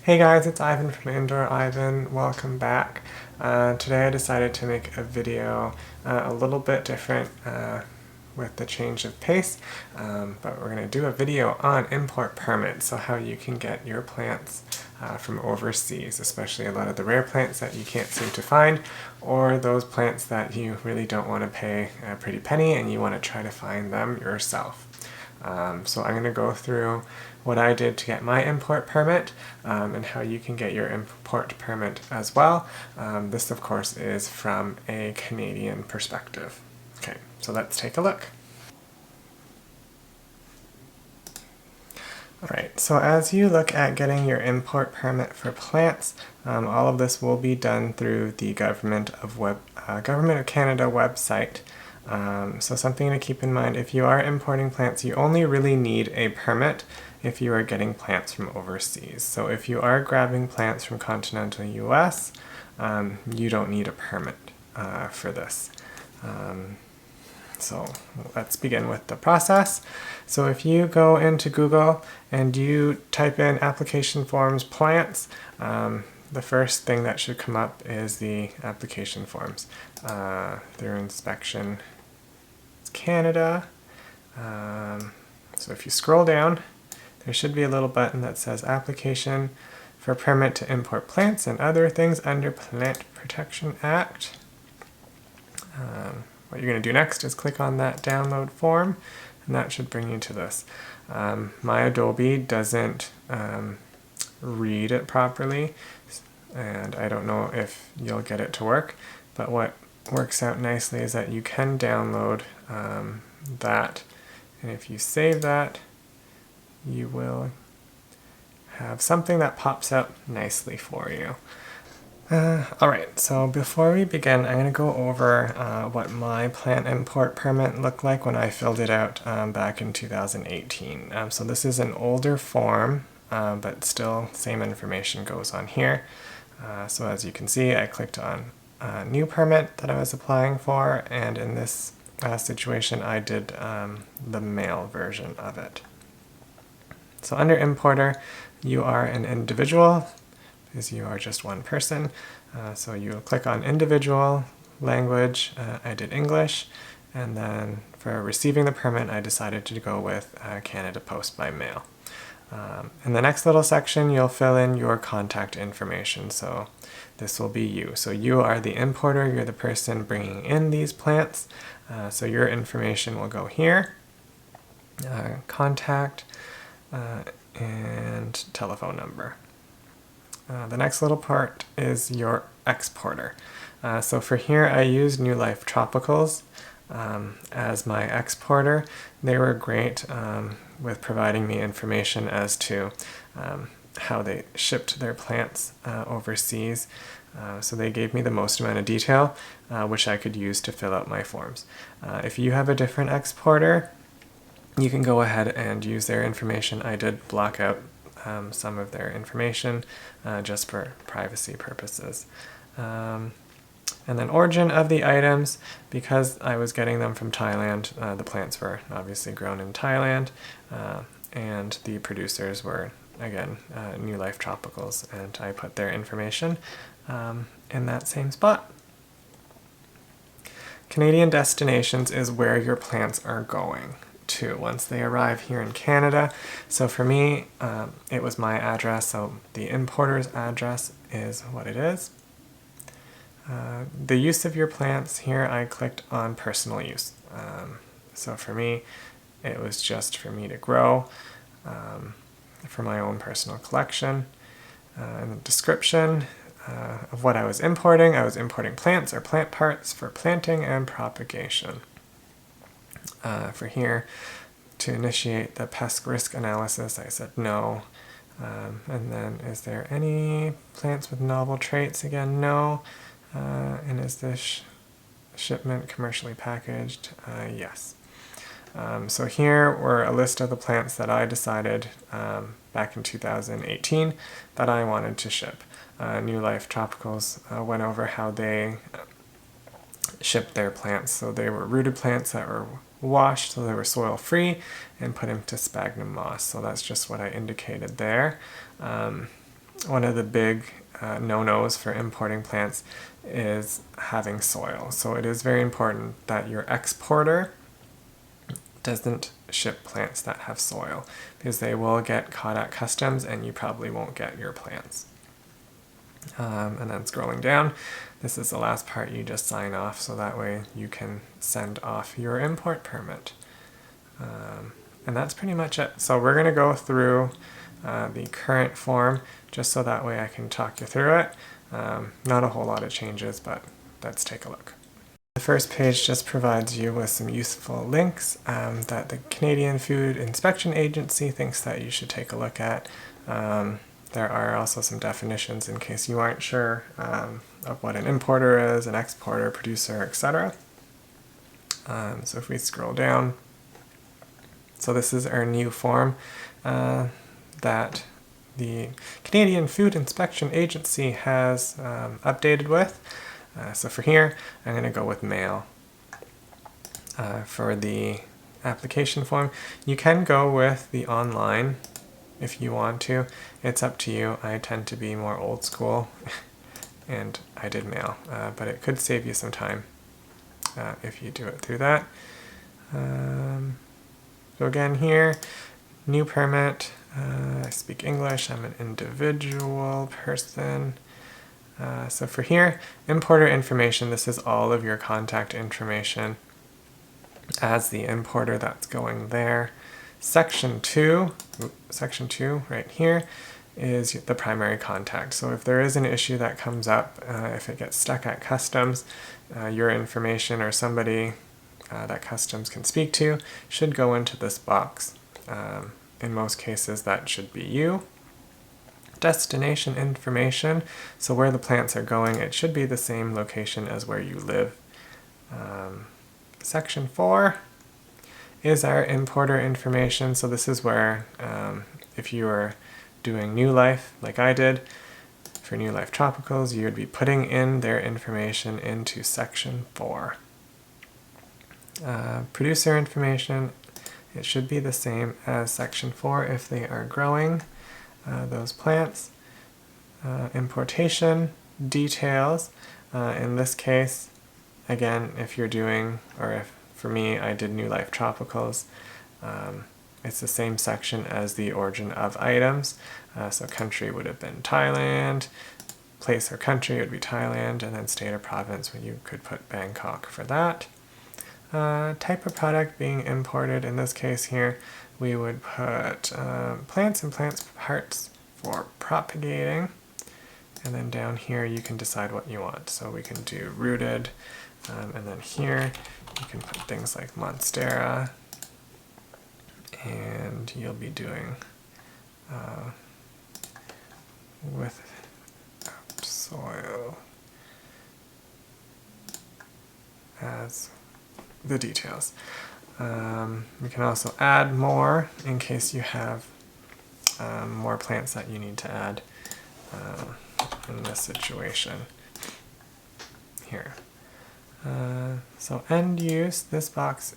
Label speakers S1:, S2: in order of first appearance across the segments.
S1: Hey guys, it's Ivan from Indoor Ivan. Welcome back. Today I decided to make a video a little bit different with the change of pace, but we're going to do a video on import permits, so how you can get your plants from overseas, especially a lot of the rare plants that you can't seem to find, or those plants that you really don't want to pay a pretty penny and you want to try to find them yourself. So I'm going to go through what I did to get my import permit and how you can get your import permit as well. This of course is from a Canadian perspective. Okay, so let's take a look. Alright, so as you look at getting your import permit for plants, all of this will be done through the Government of Canada website. So something to keep in mind, if you are importing plants, you only really need a permit if you are getting plants from overseas. So if you are grabbing plants from continental US, you don't need a permit for this. So let's begin with the process. So if you go into Google and you type in application forms plants, the first thing that should come up is the application forms. Their inspection Canada. So if you scroll down, there should be a little button that says application for permit to import plants and other things under Plant Protection Act. What you're going to do next is click on that download form, and that should bring you to this. My Adobe doesn't read it properly, and I don't know if you'll get it to work, but what works out nicely is that you can download that, and if you save that, you will have something that pops up nicely for you. Alright, so before we begin, I'm going to go over what my plant import permit looked like when I filled it out back in 2018. So this is an older form, but still same information goes on here. So as you can see, I clicked on new permit that I was applying for, and in this situation I did the mail version of it. So under importer, you are an individual because you are just one person. So you click on individual, language, I did English, and then for receiving the permit I decided to go with Canada Post by mail. In the next little section you'll fill in your contact information, so this will be you. So you are the importer, you're the person bringing in these plants, so your information will go here, contact, and telephone number. The next little part is your exporter. So for here I used New Life Tropicals as my exporter. They were great with providing me information as to how they shipped their plants overseas. So they gave me the most amount of detail, which I could use to fill out my forms. If you have a different exporter, you can go ahead and use their information. I did block out some of their information just for privacy purposes. And then origin of the items, because I was getting them from Thailand, the plants were obviously grown in Thailand, and the producers were, again, New Life Tropicals, and I put their information in that same spot. Canadian destinations is where your plants are going to once they arrive here in Canada. So for me, it was my address, so the importer's address is what it is. The use of your plants, here I clicked on personal use. So for me, it was just for me to grow for my own personal collection. And the description of what I was importing plants or plant parts for planting and propagation. For here, to initiate the pest risk analysis, I said no. And then, is there any plants with novel traits? Again, no. And is this shipment commercially packaged? Yes. So here were a list of the plants that I decided back in 2018 that I wanted to ship. New Life Tropicals went over how they shipped their plants. So they were rooted plants that were washed, so they were soil free, and put into sphagnum moss. So that's just what I indicated there. one of the big no-nos for importing plants is having soil. So it is very important that your exporter doesn't ship plants that have soil, because they will get caught at customs and you probably won't get your plants. And then scrolling down, this is the last part. You just sign off, so that way you can send off your import permit. And that's pretty much it. So we're going to go through the current form just so that way I can talk you through it. Not a whole lot of changes, but let's take a look. The first page just provides you with some useful links that the Canadian Food Inspection Agency thinks that you should take a look at. There are also some definitions in case you aren't sure of what an importer is, an exporter, producer, etc. So if we scroll down, so this is our new form that the Canadian Food Inspection Agency has updated with. So for here, I'm going to go with mail. For the application form, you can go with the online if you want to. It's up to you. I tend to be more old school and I did mail, but it could save you some time if you do it through that. So again here, new permit, I speak English, I'm an individual person. So for here, importer information, this is all of your contact information as the importer that's going there. Section 2 right here is the primary contact. So if there is an issue that comes up, if it gets stuck at customs, your information or somebody that customs can speak to should go into this box. In most cases that should be you. Destination information, so where the plants are going, it should be the same location as where you live. Section 4 is our importer information. So this is where if you are doing New Life like I did for New Life Tropicals, you would be putting in their information into section 4. Producer information, it should be the same as section 4 if they are growing those plants. Importation details, in this case, again, if you're doing, or if for me, I did New Life Tropicals, it's the same section as the origin of items. So country would have been Thailand, place or country would be Thailand, and then state or province, when you could put Bangkok for that. Type of product being imported, in this case here, we would put plants and plant parts for propagating. And then down here you can decide what you want. So we can do rooted, and then here you can put things like Monstera, and you'll be doing with soil as the details. We can also add more in case you have more plants that you need to add in this situation here. So end use, this box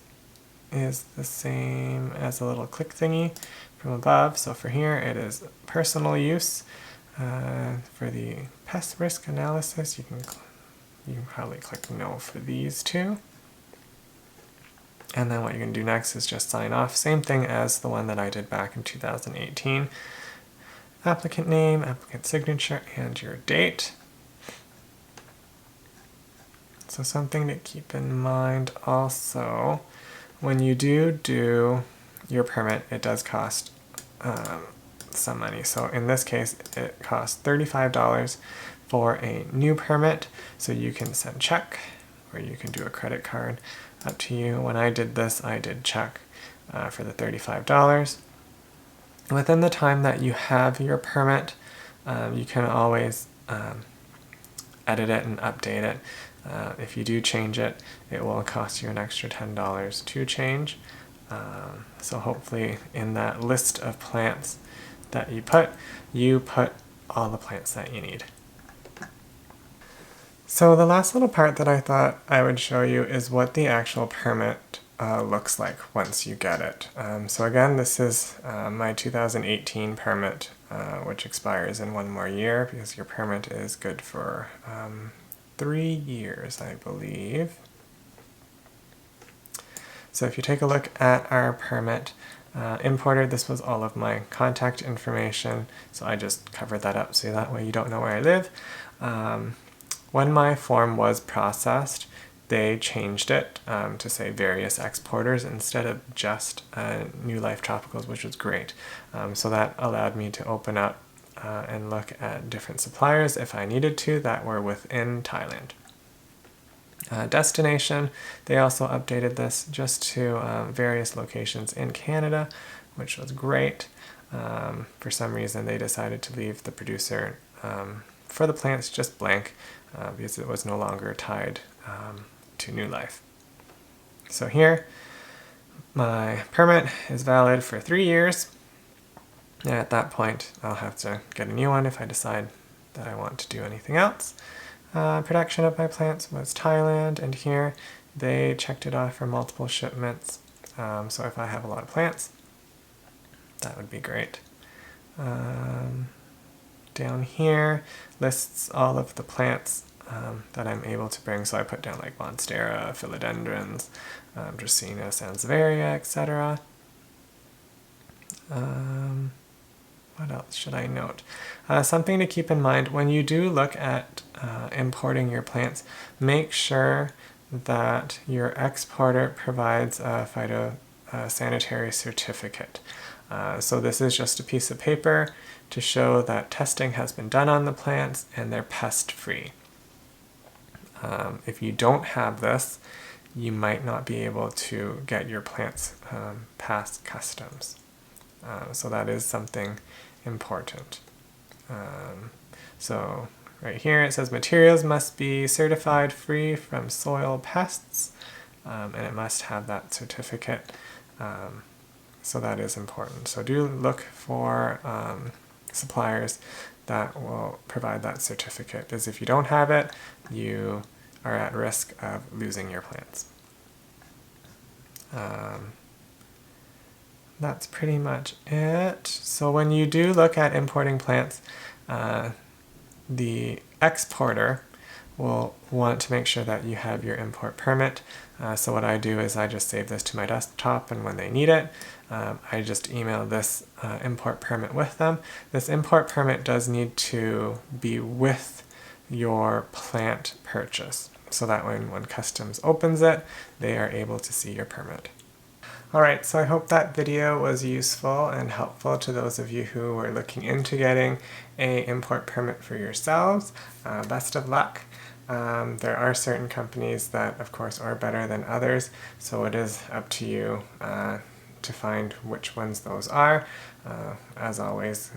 S1: is the same as a little click thingy from above. So for here it is personal use. For the pest risk analysis, you can probably click no for these two. And then what you can do next is just sign off. Same thing as the one that I did back in 2018. Applicant name, applicant signature, and your date. So something to keep in mind also, when you do your permit, it does cost some money. So in this case, it costs $35 for a new permit. So you can send check, or you can do a credit card, up to you. When I did this, I did check for the $35. Within the time that you have your permit, you can always edit it and update it. If you do change it, it will cost you an extra $10 to change. So hopefully in that list of plants that you put all the plants that you need. So the last little part that I thought I would show you is what the actual permit looks like once you get it. So again, this is my 2018 permit which expires in 1 more year because your permit is good for 3 years, I believe. So if you take a look at our permit importer, this was all of my contact information, so I just covered that up so that way you don't know where I live. When my form was processed, they changed it to say various exporters instead of just New Life Tropicals, which was great. So that allowed me to open up and look at different suppliers if I needed to that were within Thailand. Destination, they also updated this just to various locations in Canada, which was great. For some reason they decided to leave the producer for the plants just blank because it was no longer tied to New Life. So here, my permit is valid for 3 years, and at that point I'll have to get a new one if I decide that I want to do anything else. Production of my plants was Thailand, and here they checked it off for multiple shipments, so if I have a lot of plants, that would be great. Down here lists all of the plants that I'm able to bring, so I put down like Monstera, Philodendrons, Dracaena, Sansevieria, etc. What else should I note? Something to keep in mind when you do look at importing your plants, make sure that your exporter provides a phytosanitary certificate. So this is just a piece of paper to show that testing has been done on the plants and they're pest-free. If you don't have this, you might not be able to get your plants past customs. So that is something important. So right here it says materials must be certified free from soil pests, and it must have that certificate. So that is important. So do look for suppliers that will provide that certificate, because if you don't have it, you are at risk of losing your plants. That's pretty much it. So when you do look at importing plants, the exporter will want to make sure that you have your import permit. So what I do is I just save this to my desktop, and when they need it, I just email this import permit with them. This import permit does need to be with your plant purchase, so that when customs opens it, they are able to see your permit. Alright, so I hope that video was useful and helpful to those of you who were looking into getting an import permit for yourselves. Best of luck. There are certain companies that, of course, are better than others, so it is up to you to find which ones those are. As always,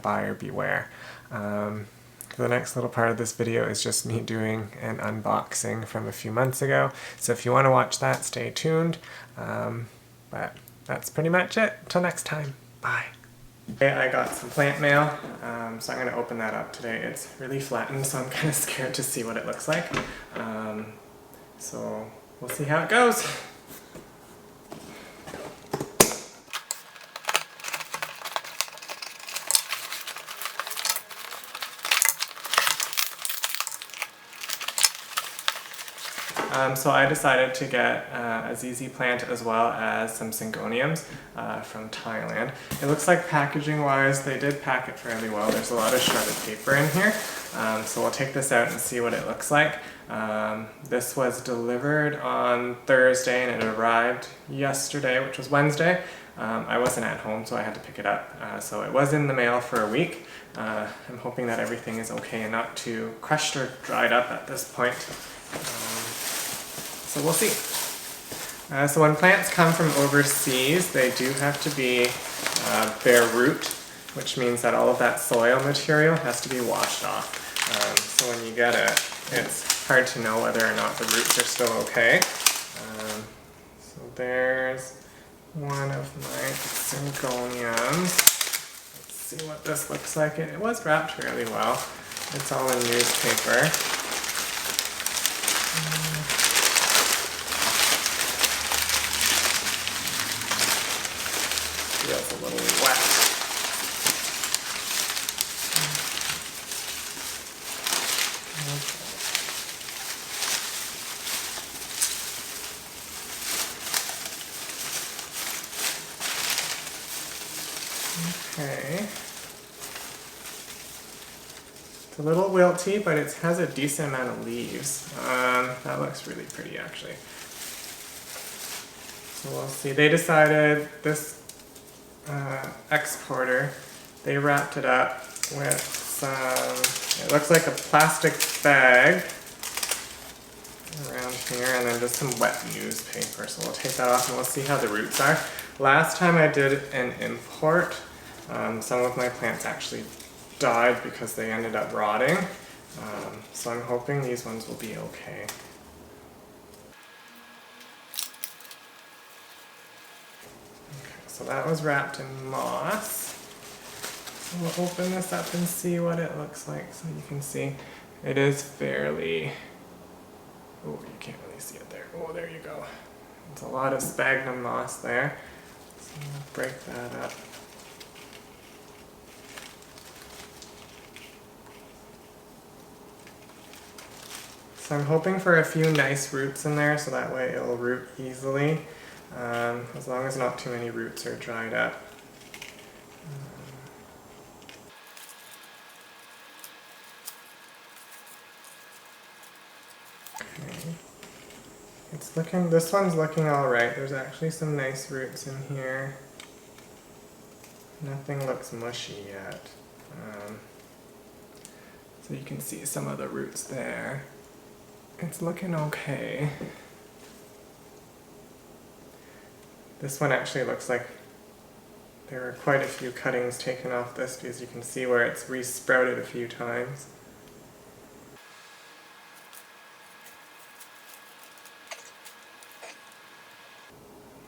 S1: buyer beware. The next little part of this video is just me doing an unboxing from a few months ago, so if you want to watch that, stay tuned. But that's pretty much it. Till next time. Bye. Okay, I got some plant mail, so I'm going to open that up today. It's really flattened, so I'm kind of scared to see what it looks like. So we'll see how it goes. So I decided to get a ZZ plant as well as some syngoniums from Thailand. It looks like packaging-wise, they did pack it fairly well. There's a lot of shredded paper in here. So we'll take this out and see what it looks like. This was delivered on Thursday and it arrived yesterday, which was Wednesday. I wasn't at home, so I had to pick it up. So it was in the mail for a week. I'm hoping that everything is okay and not too crushed or dried up at this point. So we'll see. So when plants come from overseas, they do have to be bare root, which means that all of that soil material has to be washed off. So when you get it, it's hard to know whether or not the roots are still okay. So there's one of my syngoniums. Let's see what this looks like. It was wrapped fairly well. It's all in newspaper. Feels a little wet. Okay. It's a little wilty, but it has a decent amount of leaves. That looks really pretty actually. So we'll see. They decided this exporter, they wrapped it up with some, it looks like a plastic bag around here, and then just some wet newspaper. So we'll take that off and we'll see how the roots are. Last time I did an import, some of my plants actually died because they ended up rotting. So I'm hoping these ones will be okay. So that was wrapped in moss. So we'll open this up and see what it looks like. So you can see it is fairly, oh, you can't really see it there. Oh, there you go. It's a lot of sphagnum moss there. So we'll break that up. So I'm hoping for a few nice roots in there so that way it'll root easily. As long as not too many roots are dried up. Okay. It's looking, this one's looking alright. There's actually some nice roots in here. Nothing looks mushy yet. So you can see some of the roots there. It's looking okay. This one actually looks like there were quite a few cuttings taken off this because you can see where it's re-sprouted a few times.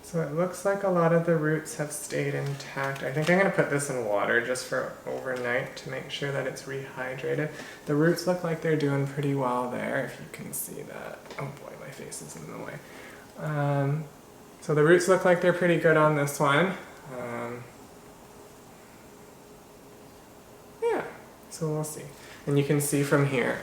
S1: So it looks like a lot of the roots have stayed intact. I think I'm going to put this in water just for overnight to make sure that it's rehydrated. The roots look like they're doing pretty well there, if you can see that. Oh boy, my face is in the way. So the roots look like they're pretty good on this one. Yeah, so we'll see. And you can see from here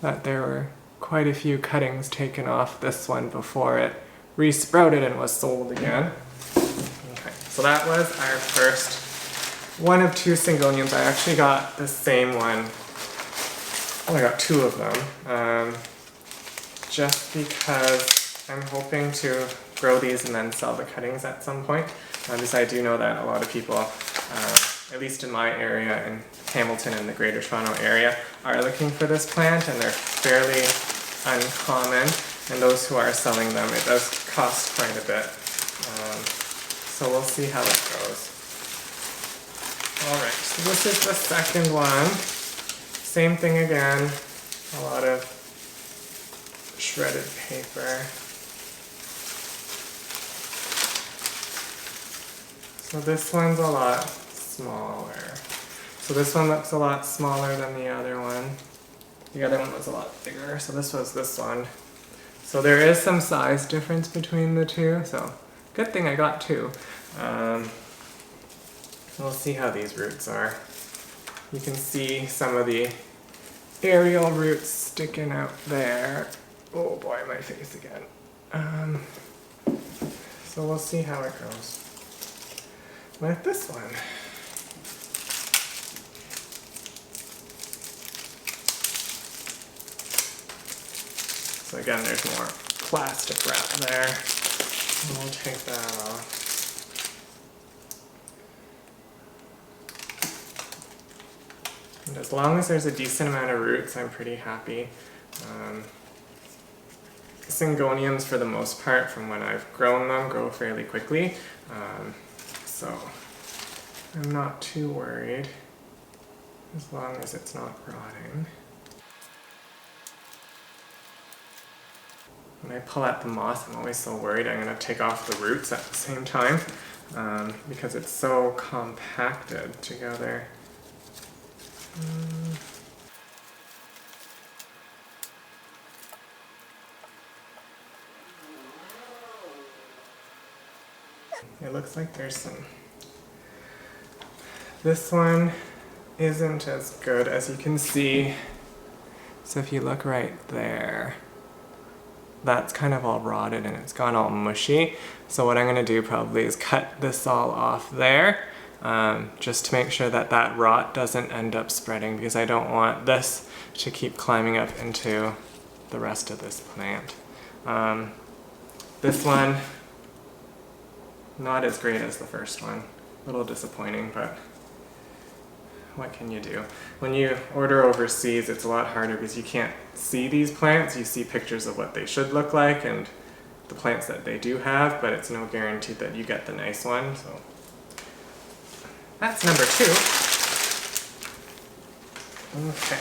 S1: that there were quite a few cuttings taken off this one before it re-sprouted and was sold again. Okay, so that was our first one of two syngoniums. I actually got the same one. Oh, I got two of them. Just because I'm hoping to grow these and then sell the cuttings at some point. Because I do know that a lot of people, at least in my area, in Hamilton and the Greater Toronto area, are looking for this plant, and they're fairly uncommon. And those who are selling them, it does cost quite a bit. So we'll see how it goes. Alright, so this is the second one. Same thing again, a lot of shredded paper. So this one's a lot smaller. So this one looks a lot smaller than the other one. The other one was a lot bigger, so this was this one. So there is some size difference between the two, so good thing I got two. We'll see how these roots are. You can see some of the aerial roots sticking out there. Oh boy, my face again. So we'll see how it goes with this one. So again, there's more plastic wrap there. We'll take that off. And as long as there's a decent amount of roots, I'm pretty happy. Syngoniums, for the most part, from when I've grown them, grow fairly quickly. So I'm not too worried, as long as it's not rotting. When I pull out the moss, I'm always so worried I'm going to take off the roots at the same time, because it's so compacted together. It looks like there's some. This one isn't as good, as you can see. So if you look right there, that's kind of all rotted and it's gone all mushy. So what I'm gonna do probably is cut this all off there, just to make sure that that rot doesn't end up spreading, because I don't want this to keep climbing up into the rest of this plant. This one, not as great as the first one. A little disappointing, but what can you do? When you order overseas, it's a lot harder because you can't see these plants. You see pictures of what they should look like and the plants that they do have, but it's no guarantee that you get the nice one. So that's number 2. Okay.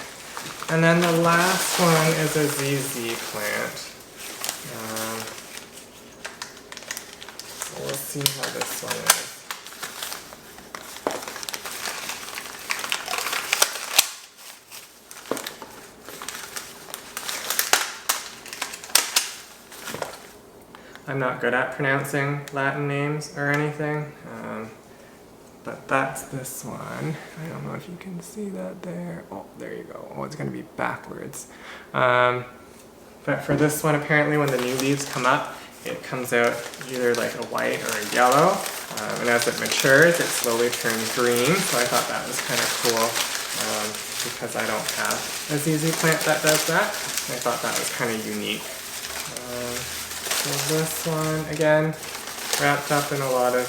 S1: And then the last one is a ZZ plant. So we'll see how this one is. I'm not good at pronouncing Latin names or anything, but that's this one. I don't know if you can see that there. Oh, there you go. Oh, it's going to be backwards. But for this one, apparently when the new leaves come up, it comes out either like a white or a yellow, and as it matures, it slowly turns green, so I thought that was kind of cool, because I don't have a ZZ plant that does that. I thought that was kind of unique. So this one, again, wrapped up in a lot of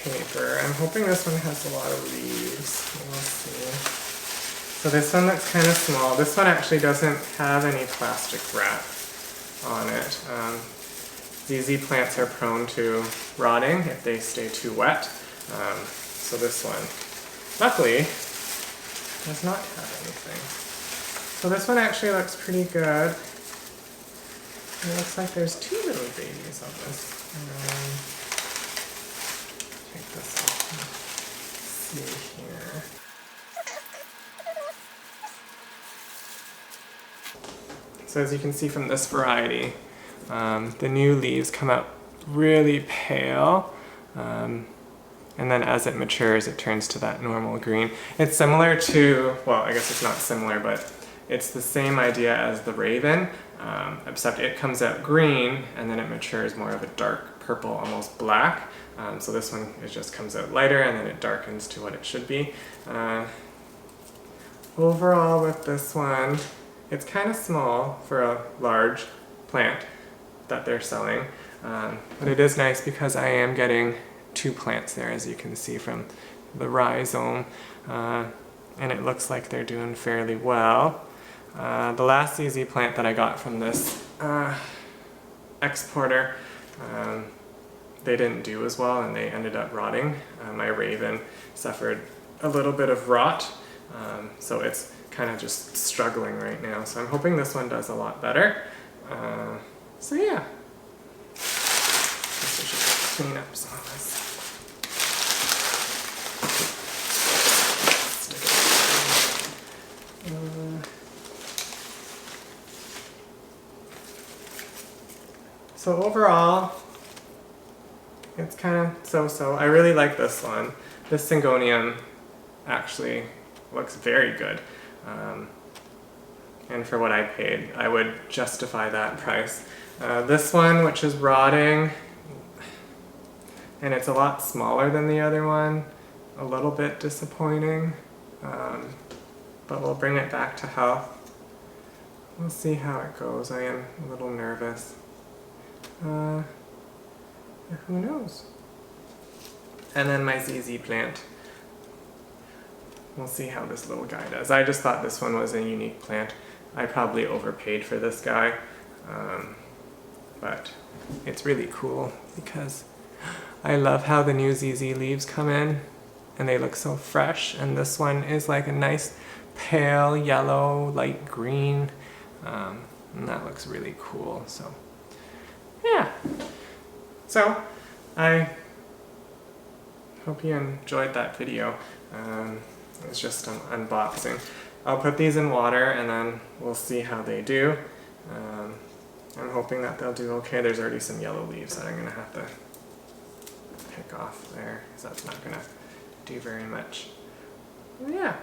S1: paper. I'm hoping this one has a lot of leaves. We'll see. So this one looks kind of small. This one actually doesn't have any plastic wrap on it. ZZ plants are prone to rotting if they stay too wet. So this one, luckily, does not have anything. So this one actually looks pretty good. It looks like there's 2 little babies on this. Take this off and see here. So as you can see from this variety, the new leaves come out really pale, and then as it matures, it turns to that normal green. It's similar to, well, I guess it's not similar, but it's the same idea as the Raven, except it comes out green and then it matures more of a dark purple, almost black. So this one, it just comes out lighter and then it darkens to what it should be. Overall with this one, it's kind of small for a large plant that they're selling, but it is nice because I am getting 2 plants there, as you can see from the rhizome, and it looks like they're doing fairly well. The last ZZ plant that I got from this exporter, they didn't do as well and they ended up rotting. My Raven suffered a little bit of rot, so it's kind of just struggling right now. So I'm hoping this one does a lot better. So yeah. Guess I should clean up some of this. So overall, it's kind of so-so. I really like this one. This Syngonium actually looks very good. And for what I paid, I would justify that price. This one, which is rotting, and it's a lot smaller than the other one, a little bit disappointing, but we'll bring it back to health. We'll see how it goes. I am a little nervous. Who knows? And then my ZZ plant. We'll see how this little guy does. I just thought this one was a unique plant. I probably overpaid for this guy, but it's really cool because I love how the new ZZ leaves come in and they look so fresh, and this one is like a nice pale yellow, light green, and that looks really cool. So yeah, so I hope you enjoyed that video. It's just an unboxing. I'll put these in water and then we'll see how they do. I'm hoping that they'll do okay. There's already some yellow leaves that I'm going to have to pick off there because that's not going to do very much. Yeah.